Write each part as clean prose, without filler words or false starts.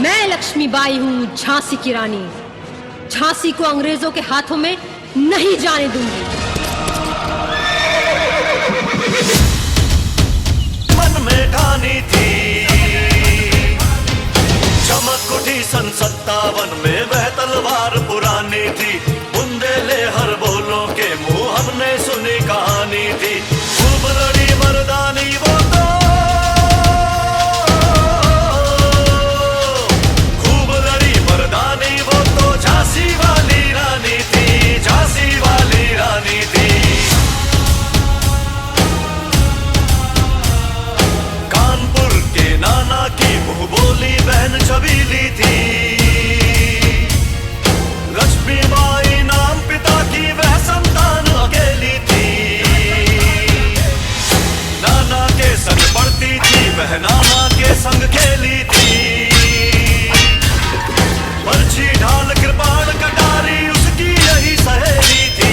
मैं लक्ष्मीबाई हूँ, झांसी की रानी। झांसी को अंग्रेजों के हाथों में नहीं जाने दूंगी। मन में ठानी थी, चमक उठी सन 57 में, वह तलवार पुरानी थी। बुंदेले हर बोलों के मुंह हमने सुनी कहानी थी। खूब लड़ी मर्दानी वो तो, खूब लड़ी मर्दानी वो तो झांसी वाली रानी थी, झांसी वाली रानी थी। कानपुर के नाना की मुंह बोली बहन छबीली थी। लक्ष्मीबाई नाम पिता की वह संतान अकेली थी। नाना के संग पढ़ती थी वह, नाना के संग खेली थी। बर्छी ढाल कृपाण कटारी उसकी यही सहेली थी।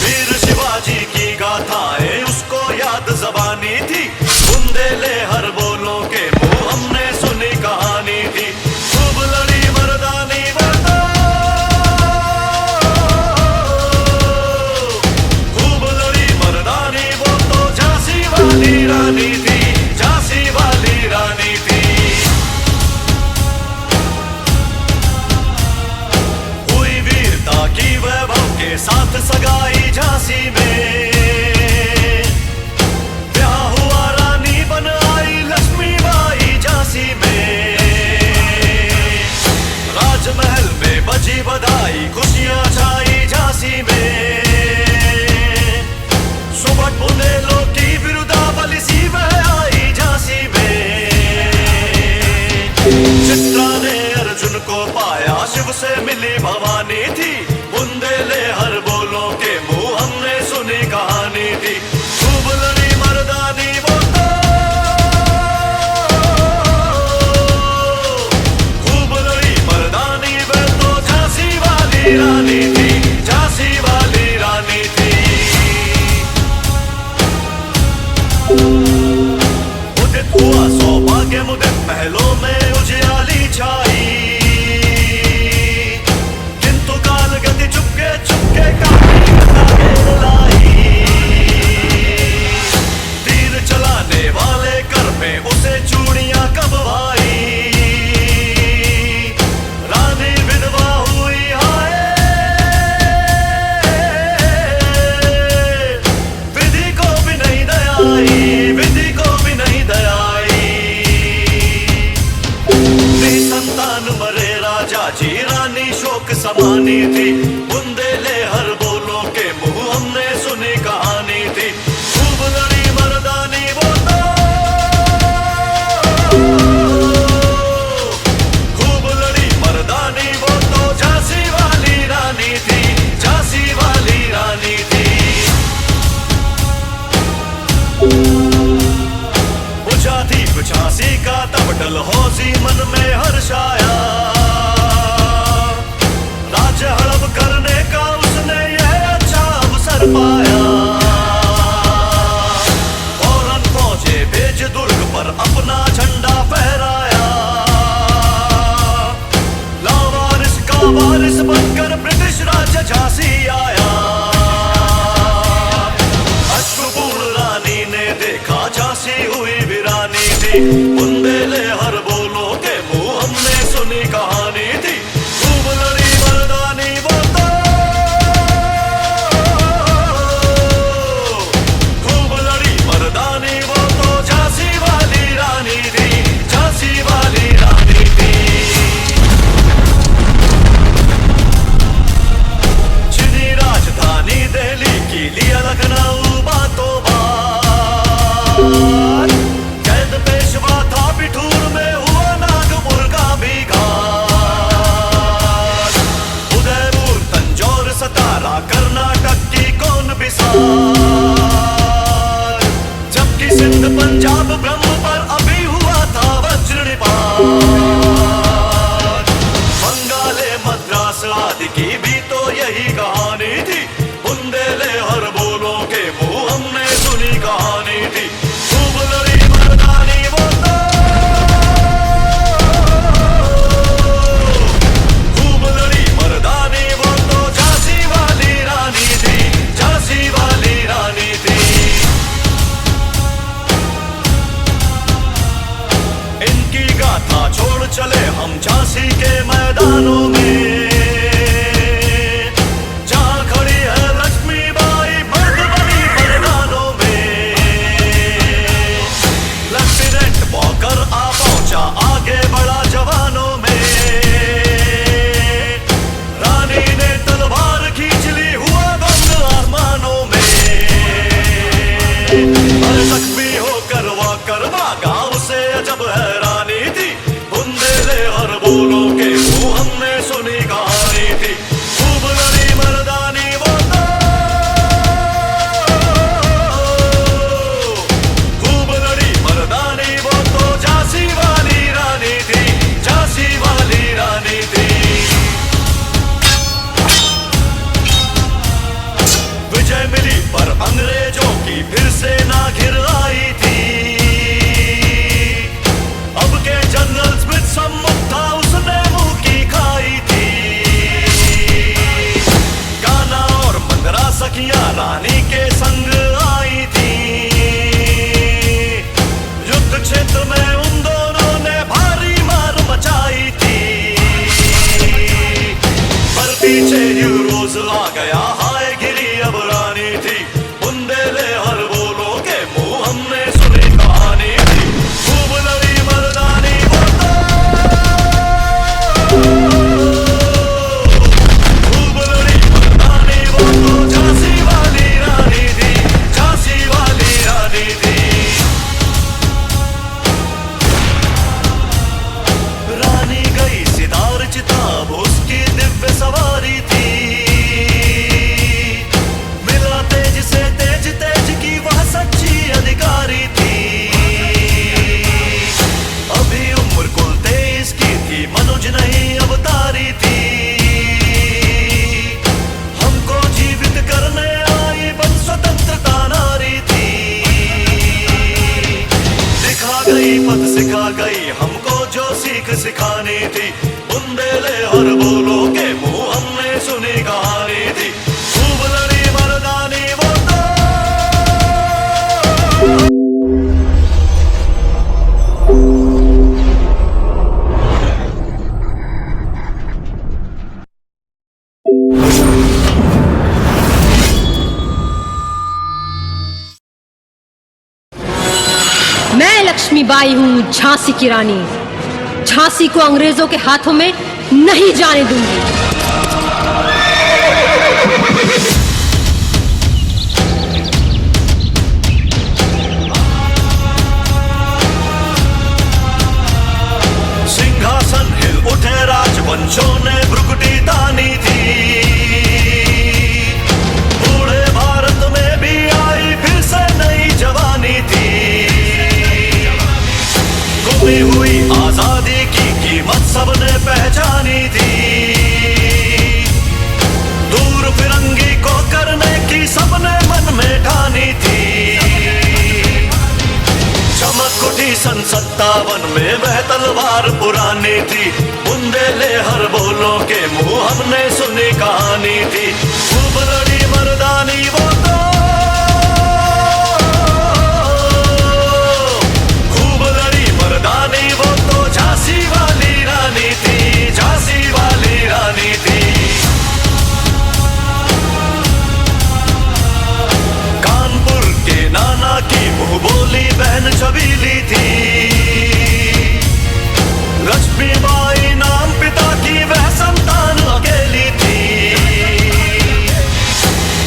वीर शिवाजी की गाथाएं उसको याद ज़बानी थी। बुंदेले हर बोलों के मुंह हमने सुनी कहानी थी। खूब लड़ी मर्दानी वो तो, खूब लड़ी मर्दानी वो तो झांसी वाली रानी थी, झांसी वाली रानी थी। हुई वीरता की वैभव के साथ सगाई झांसी में। ब्याह हुआ रानी बन आई लक्ष्मीबाई झांसी में। राजमहल में बजी बधाई, खुशियां छाई झांसी में। सुबह बुंदेलों की बिरुदावली सी वह आई झांसी में। चित्रा ने अर्जुन को पाया, शिव से मिली भवानी थी। बुंदेले हर बोलों के मुंह हमने सुनी कहानी थी। खूब लड़ी मर्दानी वो तो, खूब लड़ी मर्दानी वो तो झांसी वाली रानी थी, झांसी वाली रानी थी। उदित हुआ सौभाग्य मुदित, महलों में उजियाली छाई। किंतु काल गति चुपके चुपके काफी आगे लाई। तीर चलाने वाले कर में उसे चूड़ियां कब भाई। रानी विधवा हुई हाय, विधि को भी नहीं दयाई, विधि को भी नहीं दयाई। संतान मरे राजा जी, रानी शोक समानी थी। बुंदेले हर बोलों के मुंह हमने सुनी कहानी थी। खूब लड़ी मर्दानी वो तो, खूब लड़ी मर्दानी वो तो झांसी वाली रानी थी, झांसी वाली रानी थी। बुझा दीप झांसी का तब डलहौसी मन में हर्षाया। राज्य हड़प करने का उसने यह अच्छा अवसर पाया। फौरन फौजे भेज दुर्ग पर अपना झंडा फहराया। लावारिस का वारिस बनकर ब्रिटिश राज्य झांसी आया। अश्रुपूर्ण रानी ने देखा झांसी हुई वीरानी थी। बुंदेले हर बोलों के मुंह हमने सुनी कहानी थी। खूब लड़ी मर्दानी वो तो, खूब लड़ी मर्दानी वो तो झांसी वाली रानी थी, झांसी वाली रानी थी। छिनी राजधानी दिल्ली की लिया लखनऊ बातों बात। कैद पेशवा था हम झांसी के मैदानों में, जहां खड़ी है लक्ष्मीबाई मर्द बनी मैदानों में। लेफ्टिनेंट वॉकर आ पहुंचा, आगे बढ़ा जवानों में। रानी ने तलवार खींच ली, हुआ बंद आसमानों में। हर जख्मी होकर वॉकर भागा, उसे अजब हैरानी थी। बुंदेले हर बोलों के मुंह हमने सुनी कहानी थी। खूब लड़ी मर्दानी वो तो, खूब लड़ी मर्दानी वो तो झांसी वाली रानी थी, झांसी वाली रानी थी। विजय मिली पर अंग्रेजों की फिर से ना घिर आई थी। अब के जनरल स्मिथ सम्मुख था, उसने मुंह की खाई थी। कान्हा और मंगरा सखियां रानी के संग आई थी। युद्ध क्षेत्र में उन दोनों ने भारी मार मचाई थी। पर पीछे यूरोज आ गया, हाय गिरी अब रानी थी। बुंदेले हर बोलो के मुंह हमने सुनी कहानी थी। खूब लड़ी मर्दानी वो तो, खूब लड़ी मर्दानी वो तो झांसी वाली रानी थी, झांसी वाली रानी थी। रानी गई सितार चिताब, उसकी दिव्य सवारी थी। मिला तेज से तेज, तेज की वह सच्ची अधिकारी थी। अभी उम्र कुल 23 की थी, मनुज नहीं अवतारी थी। हमको जीवित करने आई बन स्वतंत्रता नारी थी। दिखा गई पथ सिखा गई, हमको जो सीख सिखानी थी। बुंदेले हर बोलो के मुंह हमने सुनी कहानी थी। खूब लड़ी मर्दानी वो तो, मैं लक्ष्मीबाई हूँ, झांसी की रानी। झांसी को अंग्रेजों के हाथों में नहीं जाने दूंगी। सिंहासन हिल उठे, राजवंशों ने भ्रुकुटी तानी थी। बूढ़े भारत में भी आई फिर से नई जवानी थी। गुमी हुई आजादी की कीमत सबने पहचानी थी। दूर फिरंगी को करने की सबने मन में ठानी थी। चमक उठी सन 57 में, वह तलवार पुरानी थी। बुंदेले हर बोलों के मुंह हमने सुनी कहानी थी। खूब लड़ी मर्दानी वो तो, खूब लड़ी मर्दानी वो तो झांसी वाली रानी थी, झांसी वाली रानी थी। कानपुर के नाना की मुंह बोली बहन छबीली थी। लक्ष्मीबाई नाम पिता की वह संतान अकेली थी।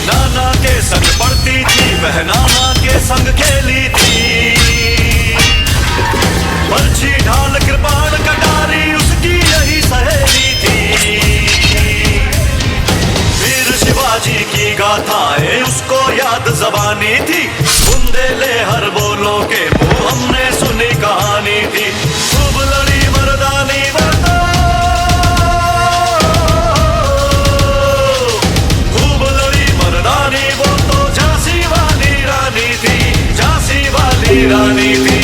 नाना के संग पढ़ती थी, वह नाना के संग खेली थी। बर्छी ढाल कृपाण कटारी उसकी यही सहेली थी। वीर शिवाजी की गाथाएं उसको याद जबानी थी। बुंदेले हर बोलों के मुंह हमने सुनी कहानी थी। खूब लड़ी मर्दानी वो तो, खूब लड़ी मर्दानी वो तो झांसी वाली रानी थी, झांसी वाली रानी थी।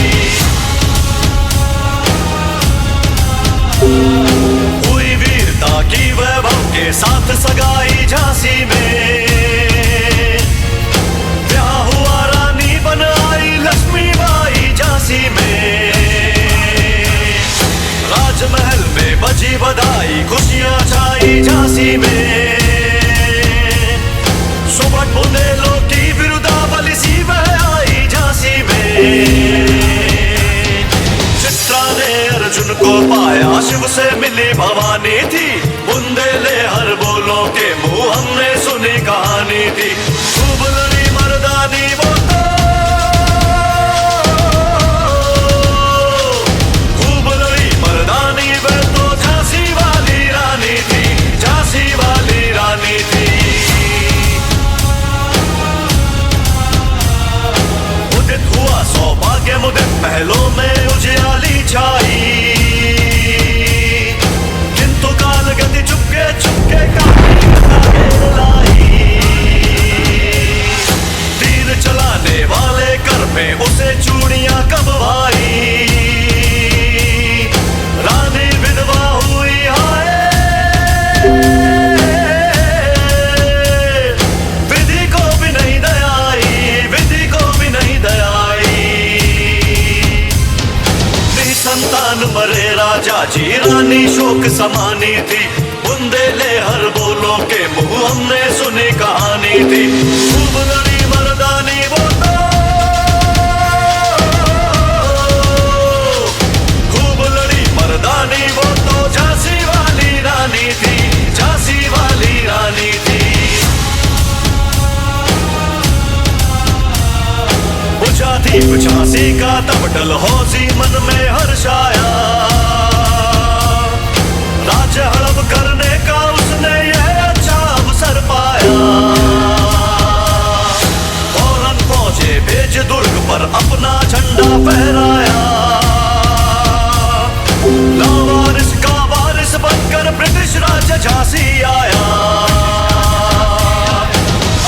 हुई वीरता की वैभव के साथ सगाई झांसी में। ब्याह हुआ, रानी बन आई लक्ष्मीबाई झांसी में। राजमहल में झांसी में, सुबह बुंदेलों की बिरुदावली सी बह आई झांसी में। चित्रा ने अर्जुन को पाया, शिव से मिली भवानी थी, बुंदेले हर बोलों के मुंह हमने सुनी कहानी थी। खूब लड़ी मर्दानी वो तो, खूब लड़ी मर्दानी वो तो झांसी वाली रानी थी, झांसी वाली रानी थी। उदित हुआ सौभाग्य मुदित, महलों में उजियाली छाई, किंतु काल गति चुपके चुपके काफी लाई। तीर चलाने वाले कर में उसे चूड़ियां कब भाई, रानी विधवा हुई हाय। विधि को भी नहीं दयाई, विधि को भी नहीं दयाई। संतान मरे राजा जी, रानी शोक समानी थी, बुंदेले हर बोलों के मुंह हमने सुनी कहानी थी। खूब लड़ी मर्दानी वो तो, खूब लड़ी मर्दानी वो तो झांसी वाली रानी थी, झांसी वाली रानी थी। बुझा दीप झांसी का तब डलहौसी मन में हर्षाया, राज्य हड़प करने का उसने यह अच्छा अवसर पाया। फौरन फौजे भेज दुर्ग पर अपना झंडा फहराया, लावारिस का वारिस बनकर ब्रिटिश राज्य झांसी आया।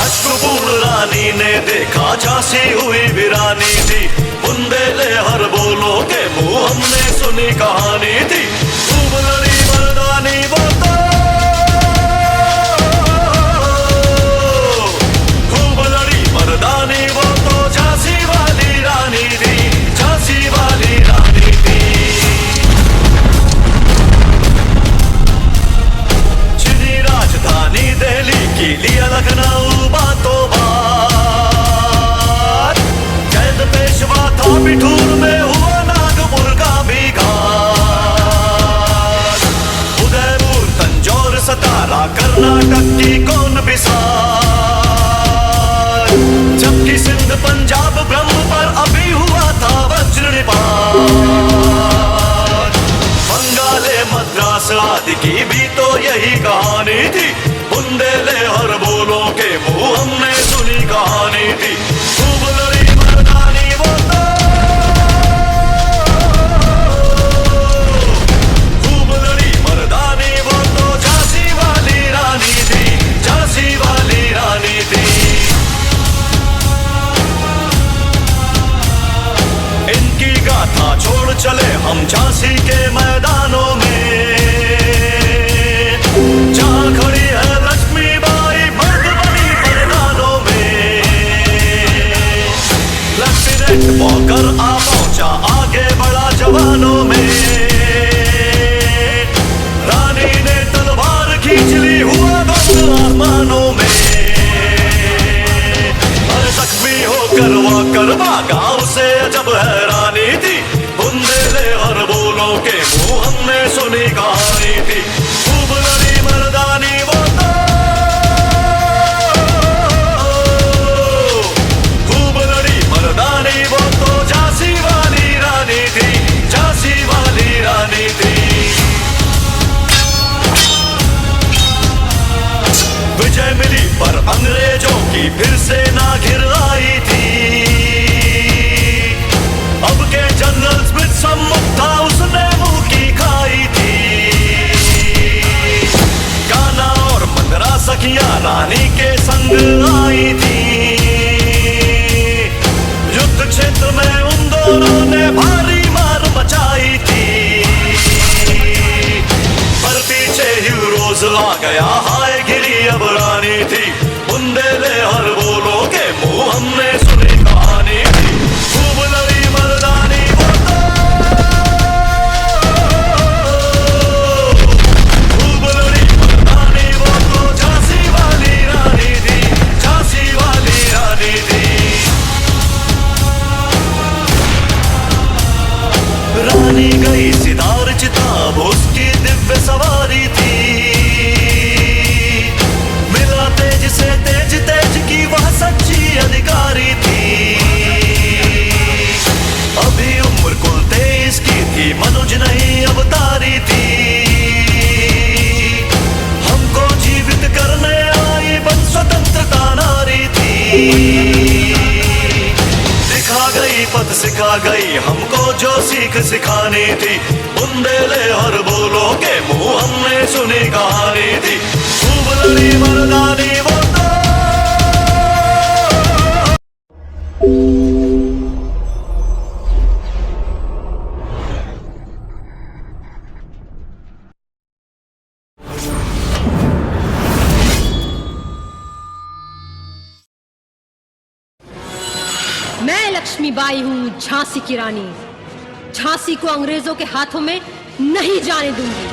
अश्रुपूर्ण रानी ने देखा झांसी हुई वीरानी थी, बुंदेले हर बोलों के मुंह हमने सुनी कहानी थी। खूब लड़ी मर्दानी वो तो, खूब लड़ी मर्दानी वो तो झांसी वाली रानी थी, झांसी वाली रानी थी। छिनी राजधानी दिल्ली की लिया लखनऊ बातों बात, कैद पेशवा था बिठूर में हुआ नागपुर का भी घात। उदयपुर तंजौर सतारा कर्नाटक की कौन बिसार, जबकि सिंध पंजाब ब्रह्म पर अभी हुआ था वज्रनिपात। बंगाले मद्रास आदि की भी तो यही कहानी थी, बुंदेले हर बोलों के मुंह हमने सुनी कहानी थी। खूब लड़ी मर्दानी वो तो, खूब लड़ी मर्दानी वो तो झांसी वाली रानी थी, झांसी वाली रानी थी। इनकी गाथा छोड़ चले हम झांसी के मैदानों में, जहाँ खड़ी है लक्ष्मीबाई मर्द बनी मैदानों में। लेफ्टिनेंट वॉकर आ पहुंचा आगे बढ़ा जवानों में, रानी ने तलवार खींच ली हुआ बंद आसमानों में। हर जख्मी होकर वॉकर भागा उसे अजब हैरानी थी, बुंदेले हर बोलों के मुंह हमने सुनी कहानी थी। खूब लड़ी मर्दानी वो तो, खूब लड़ी मर्दानी वो तो झांसी वाली रानी थी, झांसी वाली रानी थी। विजय मिली पर अंग्रेजों की फिर से ना घिर आई थी, अब के जनरल स्मिथ सम्मुख था उसने मुंह की खाई थी। मनुज नहीं अवतारी थी। हमको जीवित करने आई बन स्वतंत्रता नारी थी। दिखा गई पथ सिखा गई हमको जो सीख सिखानी थी। बुंदेले हर बोलो के मुंह हमने सुनी कहानी थी। खूब लड़ी मर्दानी वो तो मैं लक्ष्मीबाई हूँ झांसी की रानी। झांसी को अंग्रेजों के हाथों में नहीं जाने दूंगी।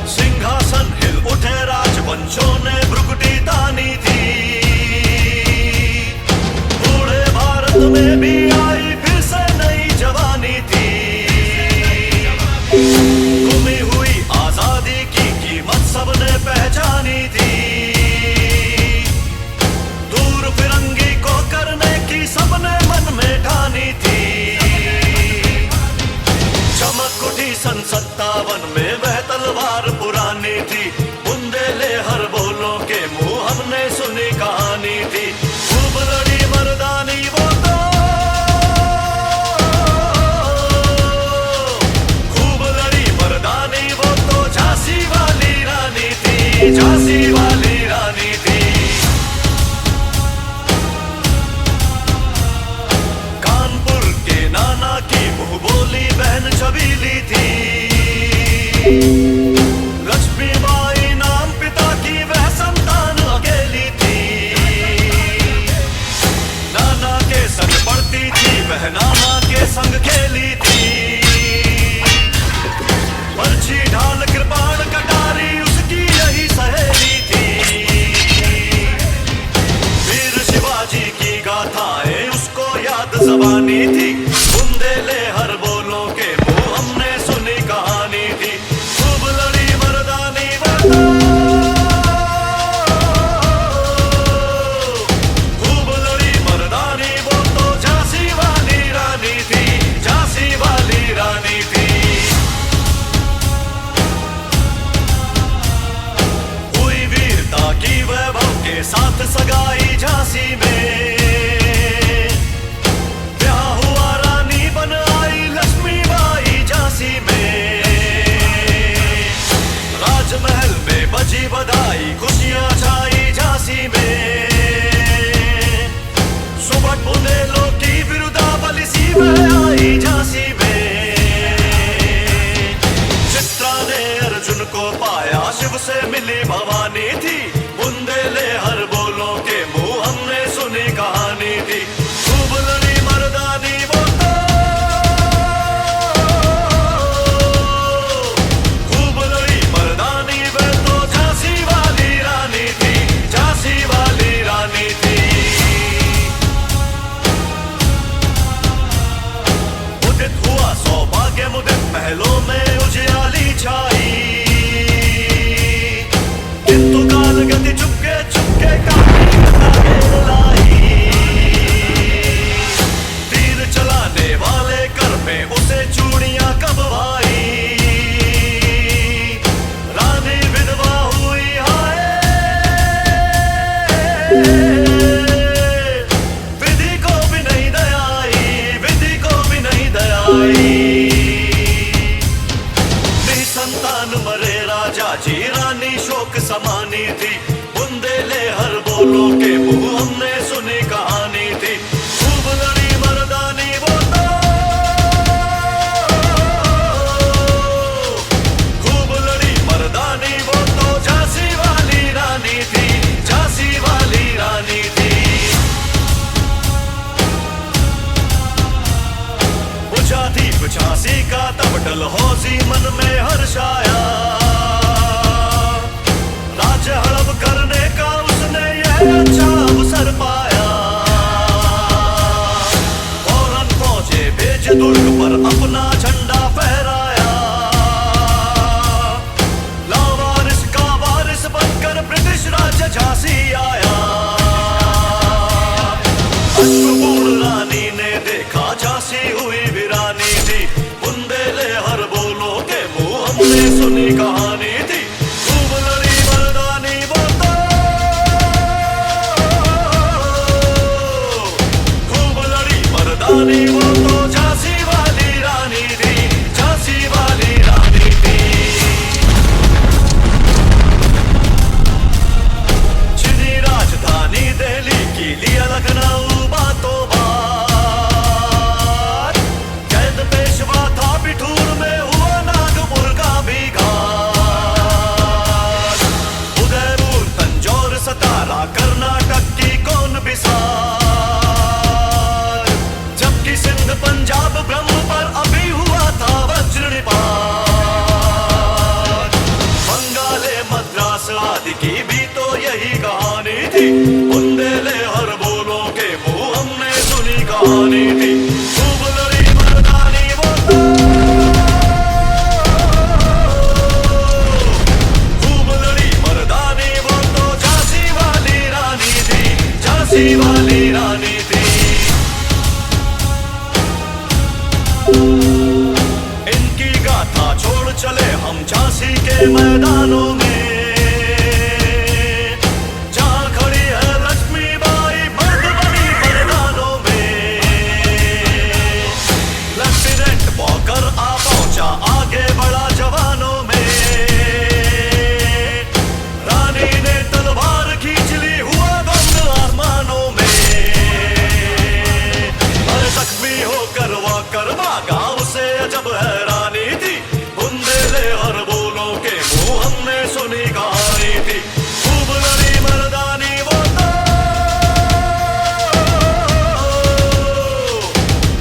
सिंहासन हिल उठे राजवंशों ने भ्रुकुटी तानी थी। बूढ़े भारत में भी आई फिर से नई जवानी थी। गुमी हुई आजादी की कीमत सबने पहचानी थी। दूर फिरंगी को करने की सबने मन में ठानी थी। चमक उठी सन 57 में वह तलवार पुरानी थी। बुंदेले हर बोलों के मुंह हमने सुनी कहानी थी। खूब लड़ी मर्दानी वो तो खूब लड़ी मर्दानी वो तो झांसी वाली रानी थी। झांसी वाली रानी थी। कानपुर के नाना की मुंह बोली बहन छबीली थी। लक्ष्मीबाई नाम पिता की वह संतान अकेली थी। नाना के संग पढ़ती थी वह नाना के संग खेली थी। पर्ची ढाल कृपाण कटारी उसकी यही सहेली थी। वीर शिवाजी की गाथाएं उसको याद ज़बानी थी। बुंदेले हर बोलों के मुंह हमने सुनी कहानी थी। खूब लड़ी मर्दानी वो खूब लड़ी मर्दानी वो तो झांसी वाली रानी थी। झांसी वाली रानी थी। हुई वीरता की वैभव के साथ सगाई झांसी में। ब्याह हुआ रानी बन आई लक्ष्मीबाई झांसी में। राजमहल में बजी बधाई खुशियां छाई झांसी में। सुबह बुंदेलों की बिरुदावली सी में आई झांसी में। चित्रा ने अर्जुन को पाया शिव से मिली भवानी थी। बुंदेले हर बोलों के मुंह हमने सुनी कहानी थी। खूब लड़ी मर्दानी वो तो खूब लड़ी मर्दानी वो तो झांसी वाली रानी थी। झांसी वाली रानी थी। उदित हुआ सौभाग्य मुदित महलों में उजियाली छाई। किंतु काल गति चुपके चुपके काफी आगे लाई। तीर चलाने वाले कर में उसे चूड़ियां कब भाई। रानी विधवा हुई हाय। विधि को भी नहीं दयाई। विधि को भी नहीं दयाई। निसंतान मरे राजा जी रानी शोक समानी थी। बुंदेले हर बोलों के मुंह हमने सुनी कहानी थी। खूब लड़ी मर्दानी वो तो खूब लड़ी मर्दानी वो तो झांसी वाली रानी थी। झांसी वाली रानी थी। बुझा दीप झांसी का तब डलहौसी मन में हर्षाया। राज्य हड़प करने का उसने यह अच्छा अवसर पाया। फौरन फौजे भेज दुर्ग पर अपना झंडा फहराया। लावारिस का झांसी आया। अश्रुपूर्ण रानी ने देखा झांसी हुई वीरानी थी। बुंदेले हर बोलो के मुंह हमने सुनी कहानी थी। खूब लड़ी मर्दानी वो तो, खूब लड़ी मर्दानी वो तो झांसी वाली रानी थी, झांसी वाली रानी थी। छिनी राजधानी दिल्ली की लिया लखनऊ बातों बात। कैद पेशवा था बिठूर में हुआ नागपुर का भी घात। उदयपुर तंजौर सतारा कर्नाटक की कौन बिसार। जबकि सिंध पंजाब ब्रह्म पर अभी हुआ था वज्रनिपात। बंगाले मद्रास आदि की भी तो यही कहानी थी। बुंदेले हर बोलों के मुंह हमने सुनी कहानी थी। खूब लड़ी मर्दानी वो तो, खूब लड़ी मर्दानी वो तो झांसी वाली रानी थी, झांसी वाली रानी थी। इनकी गाथा छोड़ चले हम झांसी के मैदानों में। जहाँ खड़ी है लक्ष्मीबाई मर्द बनी मैदानों में। लेफ्टिनेंट बॉकर आ पहुंचा आगे बढ़ा जवानों में। रानी ने तलवार खींच ली हुआ गम आसमानों में। अरे जख्मी होकर वाकर भागा उसे अजब हैरानी थी। बुंदेले हर बोलों के मुंह हमने सुनी कहानी थी। खूब लड़ी मर्दानी वो तो,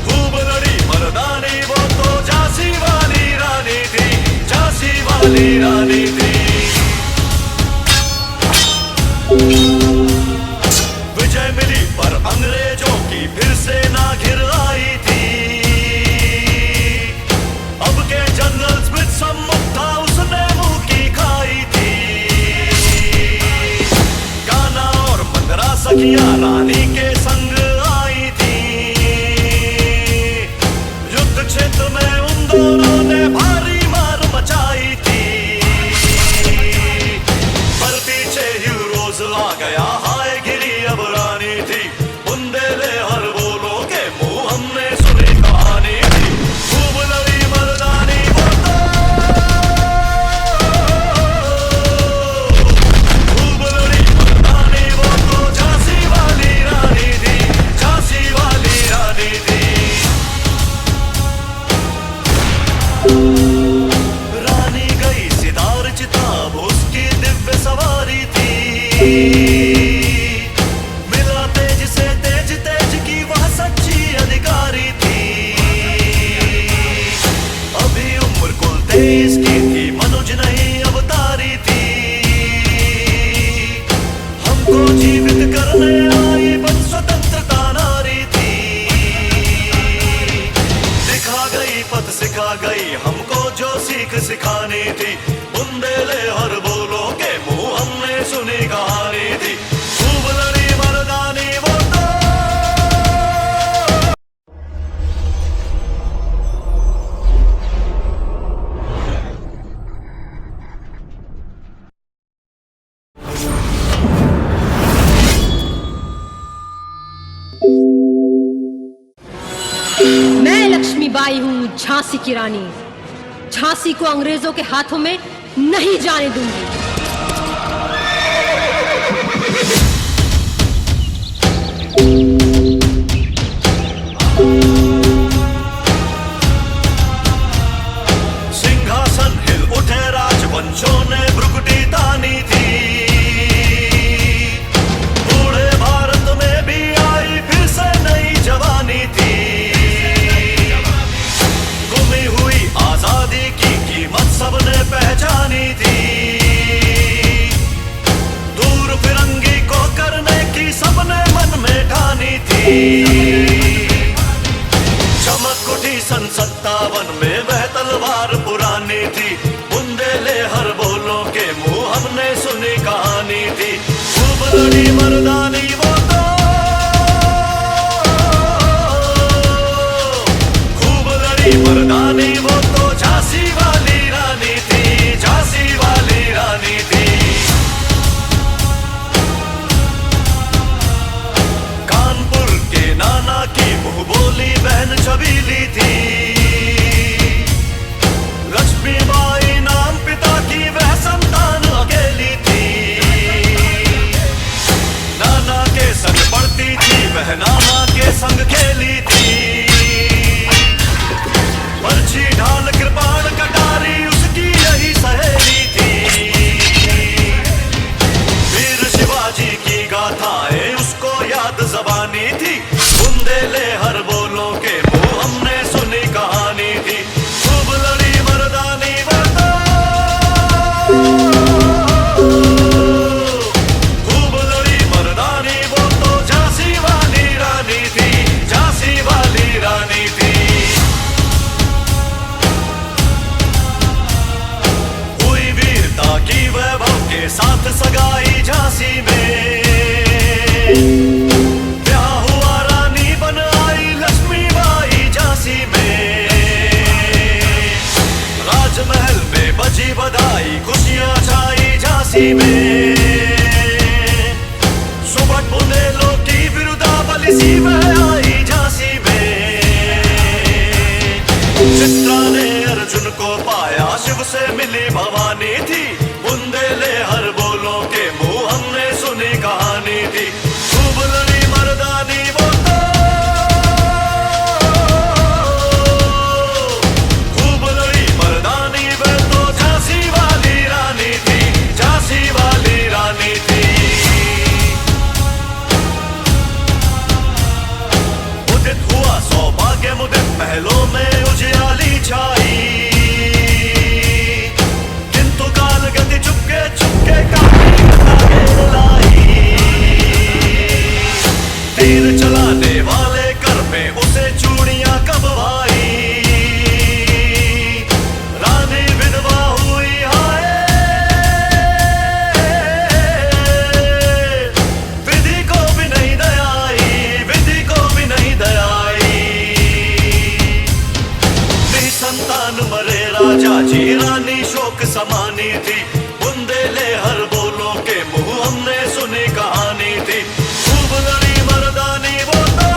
खूब लड़ी मर्दानी वो तो झांसी वाली रानी थी, झांसी वाली रानी थी। विजय मिली पर अंग्रेजों की फिर सेना घिर आई थी। अब के जनरल स्मिथ सम्मुख था उसने मुंह की खाई थी। कान्हा और मंदरा सखियां रानी के संग आई थी। युद्ध क्षेत्र में उन दोनों ने भारी मार मचाई थी। पर पीछे हीरोज ला गया हाय गिरी अब रानी थी। बुंदेले हर बोलो के मुंह हमने सुनी कहानी थी। खूब लड़ी मर्दानी वो तो, खूब लड़ी मर्दानी वो तो झांसी वाली रानी थी, झांसी वाली रानी थी। रानी गई सितार चिताब उसकी दिव्य सवारी थी। मिला तेज से तेज तेज की वह सच्ची अधिकारी थी। अभी उम्र कुल 23 की थी, मनुज नहीं अवतारी थी। हमको जीवित करने आई बन स्वतंत्रता नारी थी। दिखा गई पथ सिखा गई हमको जो सीख सिखानी थी। बुंदेले हर बोलो के मुंह हमने सुनी कहानी थी। खूब लड़ी मर्दानी वो तो, मैं लक्ष्मीबाई हूँ झांसी की रानी। झांसी को अंग्रेजों के हाथों में नहीं जाने दूंगी। सिंहासन हिल उठे राजवंशों ने भ्रुकुटी तानी थी। बूढ़े भारत में भी आई फिर से नई जवानी थी। गुमी हुई आजादी की कीमत सबने पहचानी थी। दूर फिरंगी को करने की सबने मन में ठानी थी। चमक उठी सन 57 में वह तलवार पुरानी थी। बुंदेले हर बोलों के मुंह हमने सुनी कहानी थी। लड़ी मर्दानी वो तो खूब लड़ी मर्दानी वो तो झांसी वाली रानी थी, झांसी वाली रानी थी। कानपुर के नाना की मुंह बोली बहन छबीली थी। लक्ष्मीबाई नाम पिता की वह संतान अकेली थी। नाना के संग पढ़ती थी वह नाना के संग खेली थी। पर्ची ढाल कृपाण कटारी उसकी यही सहेली थी। वीर शिवाजी की गाथाएं उसको याद ज़बानी थी। बुंदेले हर बोलों के मुंह हमने सुनी कहानी थी। खूब लड़ी मर्दानी वो तो खूब लड़ी मर्दानी वो तो झांसी वाली रानी थी, झांसी वाली रानी थी। हुई वीरता की वैभव के साथ सगाई झांसी में। ब्याह हुआ रानी बन आई लक्ष्मीबाई झांसी में। राजमहल में बजी बधाई खुशियां छाई झांसी में। सुबह बुंदेलों की विरुदावली सी वह आई झांसी में। चित्रा ने अर्जुन को पाया शिव से मिली भवानी थी। बुंदेले हर बोलों के मुंह हमने सुनी कहानी थी। खूब लड़ी मर्दानी वो तो खूब लड़ी मर्दानी वो तो झांसी वाली रानी थी, झांसी वाली रानी थी। उदित हुआ सौभाग्य मुदित महलों में उजियाली छाई। किंतु काल गति चुपके चुपके काफी आगे लाई। तीर चलाने वाले कर में उसे चूड़ियां कब भाई। रानी विधवा हुई हाय। विधि को भी नहीं दयाई, विधि को भी नहीं दयाई। निसंतान मरे राजा जी रानी शोक समानी थी। बुंदेले हर बोलों के मुंह हमने सुनी कहानी थी। खूब लड़ी मर्दानी वो तो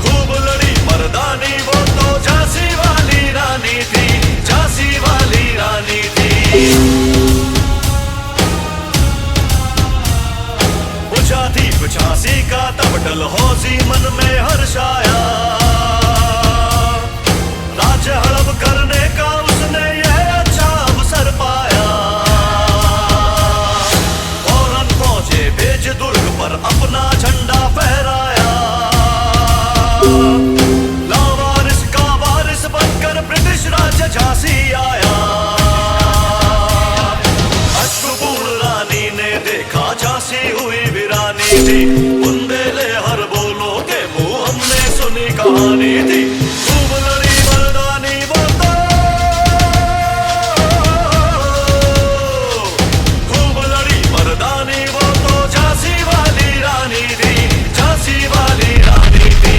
खूब लड़ी मर्दानी वो तो झांसी वाली रानी थी, झांसी वाली रानी थी। बुझा थी झांसी का तब डलहौजी मन में हर्षाया। राज्य हड़प करने का उसने यह अच्छा अवसर पाया। फौरन फौजे भेज दुर्ग पर अपना झंडा फहराया। लावारिस का वारिस बनकर ब्रिटिश राज्य झांसी आया। अश्रुपूर्ण रानी ने देखा झांसी हुई वीरानी थी। बुंदेले हर बोलों के मुंह हमने सुनी कहानी थी। खूब लड़ी मर्दानी वो तो खूब लड़ी मर्दानी वो तो झांसी वाली रानी थी, झांसी वाली रानी थी।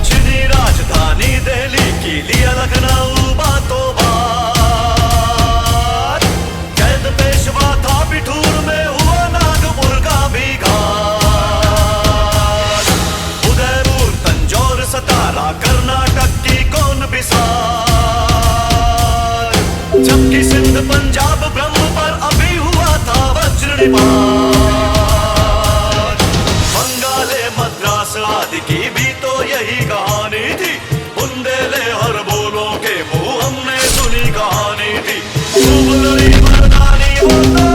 छिनी राजधानी दिल्ली की लिया लखनऊ बातों बात। कैद पेशवा था बिठूर में हुआ नागपुर का भी घात। उदयपुर तंजौर सतारा कर्नाटक की कौन बिसार। जबकि सिंध पंजाब ब्रह्म पर अभी हुआ था वज्रनिपात। बंगाले मद्रास आदि की भी तो यही कहानी थी। बुंदेले हर बोलों के मुंह हमने सुनी कहानी थी। खूब लड़ी मर्दानी वो तो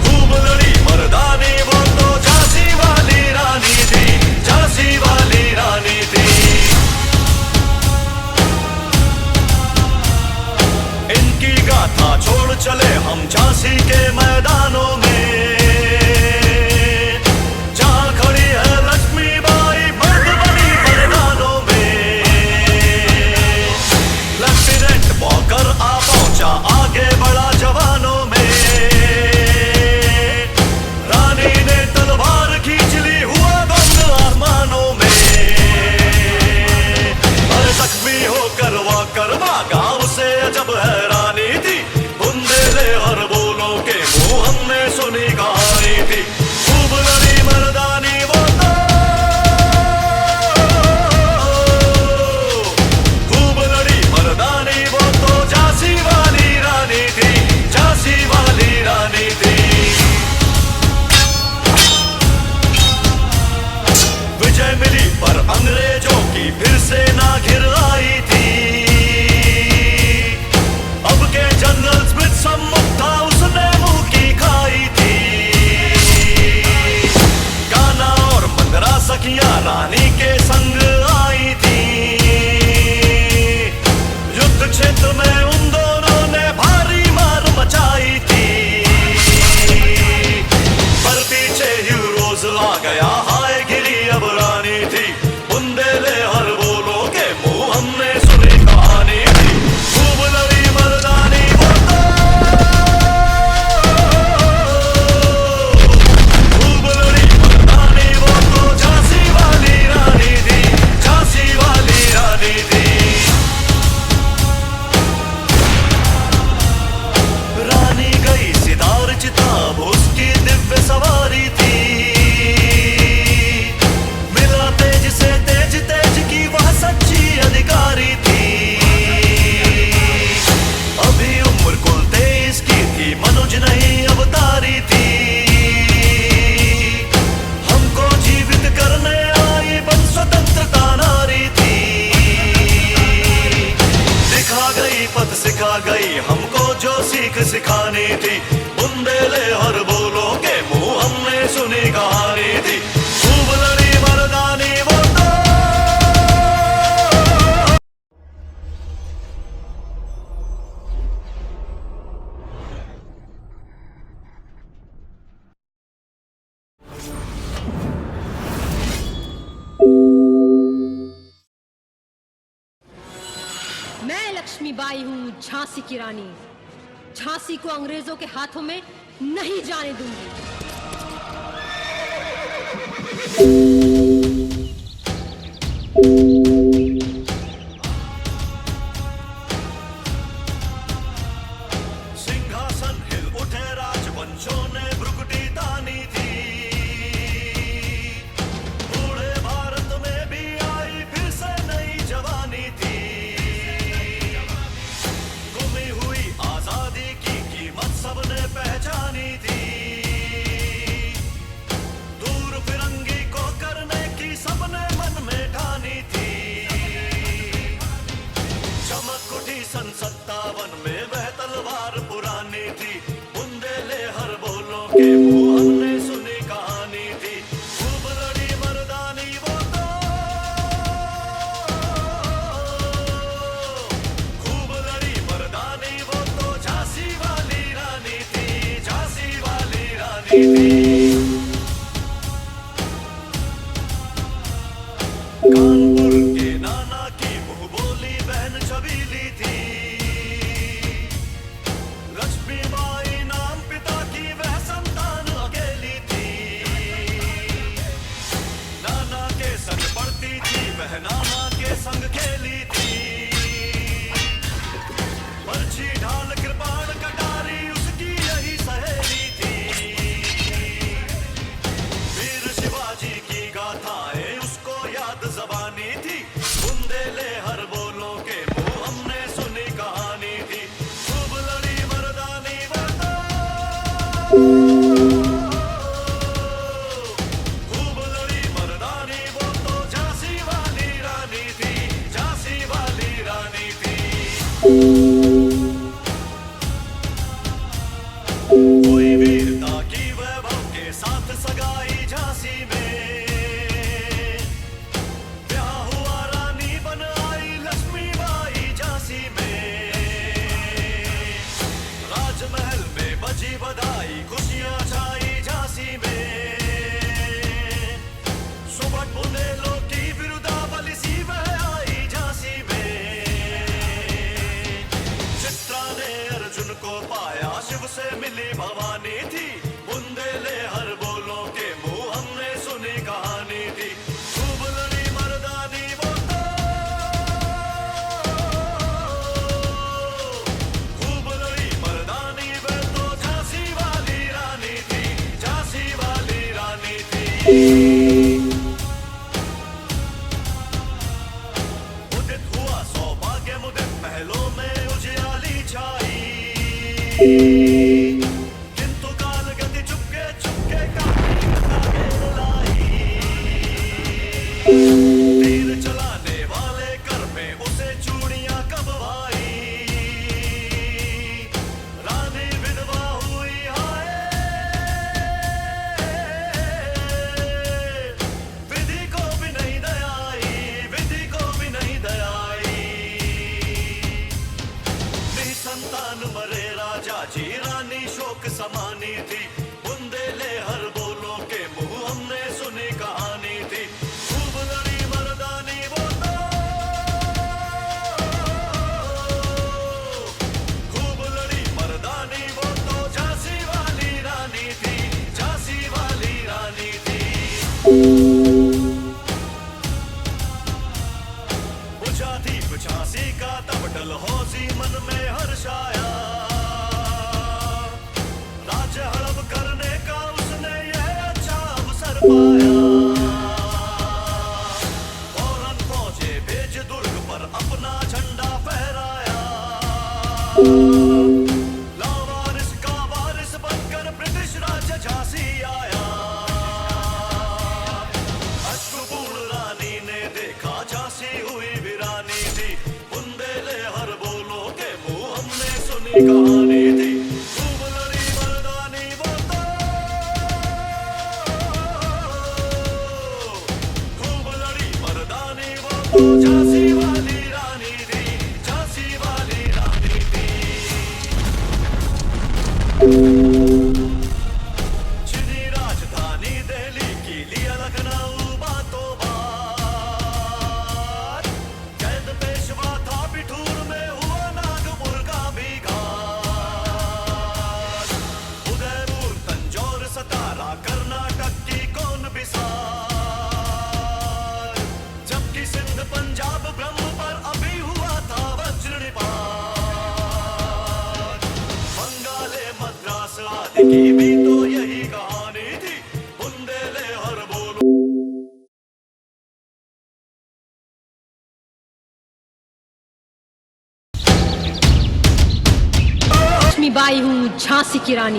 खूब लड़ी मर्दानी वो तो झांसी वाली रानी थी, झांसी वाली रानी थी। इनकी गाथा छोड़ चले हम झांसी के मैदानों में। जहां अंग्रेजों की फिर से ना घिर आई थी। अब के जनरल स्मिथ सम्मुख था, उसने मुंह की खाई थी। कान्हा और मंगरा सखियां रानी के संग आई थी। युद्ध क्षेत्र में उन दोनों ने भारी मार मचाई थी। पर पीछे हीरोज ला गया, हाय गिरी अब रानी थी। बुंदेले हर बोलो के मुंह हमने सुनी कहानी थी। खूब लड़ी मर्दानी वो तो, खूब लड़ी मर्दानी वो तो झांसी वाली रानी थी, झांसी वाली रानी थी। रानी गई सितार चिताब, उसकी दिव्य सवारी थी। मिला तेज से तेज, तेज की वह सच्ची अधिकारी थी। अभी उम्र कुल 23 की थी, मनुज नहीं अवतारी थी। हमको जीवित करने आई बन स्वतंत्रता नारी थी। दिखा गई पथ सिखा गई हमको जो सीख सिखानी थी। बुंदेले हर बोलो के मुंह हमने सुनी कहानी थी। खूब लड़ी मर्दानी वो तो, मैं लक्ष्मीबाई हूँ, झांसी की रानी। झांसी को अंग्रेजों के हाथों में नहीं जाने दूंगी। सिंहासन हिल उठे, राजवंशों ने भ्रुकुटी तानी थी। बूढ़े भारत में भी आई फिर से नई जवानी थी। गुमी हुई आजादी की कीमत सबने पहचानी थी। दूर फिरंगी को करने की सबने मन में ठानी थी। चमक उठी सन 57 में वह तलवार पुरानी थी। बुंदेले हर बोलो के मुंह हमने सुनी कहानी थी। खूब लड़ी मर्दानी वो तो, खूब लड़ी मर्दानी वो तो झांसी वाली रानी थी, झांसी वाली रानी थी। कानपुर के नाना की मुंह बोली बहन छबीली थी। लक्ष्मीबाई नाम पिता की वह संतान अकेली थी। नाना के संग पढ़ती थी वह, नाना के संग खेली थी। बर्छी ढाल कृपाण कटारी उसकी यही सहेली थी। वीर शिवाजी की गाथाएं उसको याद जबानी थी। बुंदेले हर बोलो के मुंह हमने सुनी कहानी थी। खूब लड़ी मर्दानी वो तो, खूब लड़ी मर्दानी वो तो झांसी वाली रानी थी, झांसी वाली रानी थी। कोई वीरता की वैभव के साथ सगाई झांसी में। ब्याह हुआ रानी बन आई लक्ष्मीबाई झांसी में। राजमहल में बजी बधाई, खुशियां छाई झांसी में। सुबह बुंदेलों की बिरुदावली सी वह आई झांसी में। चित्रा ने अर्जुन को पाया, शिव से मिली भवानी थी। बुंदेले हर बोलो के मुंह हमने सुनी कहानी थी। खूब लड़ी मर्दानी वो तो, खूब लड़ी मर्दानी वो तो झांसी वाली रानी थी, झांसी वाली रानी थी। उदित हुआ सौभाग्य मुदित महलों में उजियाली छाई। किंतु काल गति चुपके चुपके काफी घेर लाई। बुझा दीप झांसी का तब डलहौजी मन में हर्षाया, राज्य हड़प करने का उसने यह अच्छा अवसर पाया। फौरन फौजे भेज दुर्ग पर अपना झंडा फहराया, लावारिस का वारिस बनकर ब्रिटिश राज्य झांसी आया। अश्रुपूर्ण रानी ने देखा झांसी हुई वीरानी थी, बुंदेले हर बोलो के मुंह हमने सुनी कहानी थी। खूब लड़ी मर्दानी वो तो, खूब लड़ी मर्दानी वो तो झांसी वाली रानी थी, झांसी वाली रानी थी। छिनी राजधानी दिल्ली की लिया लखनऊ बातों बात, कैद पेशवा था बिठूर में हुआ नागपुर का भी घात। उदयपुर तंजौर सतारा कर्नाटक की कौन बिसार, जबकि सिंध पंजाब ब्रह्म पर अभी हुआ था वज्र निपात। बंगाले मद्रास आदि की भी तो यही कहानी थी, बुंदेले हर बोलो। लक्ष्मीबाई हूँ झांसी की रानी।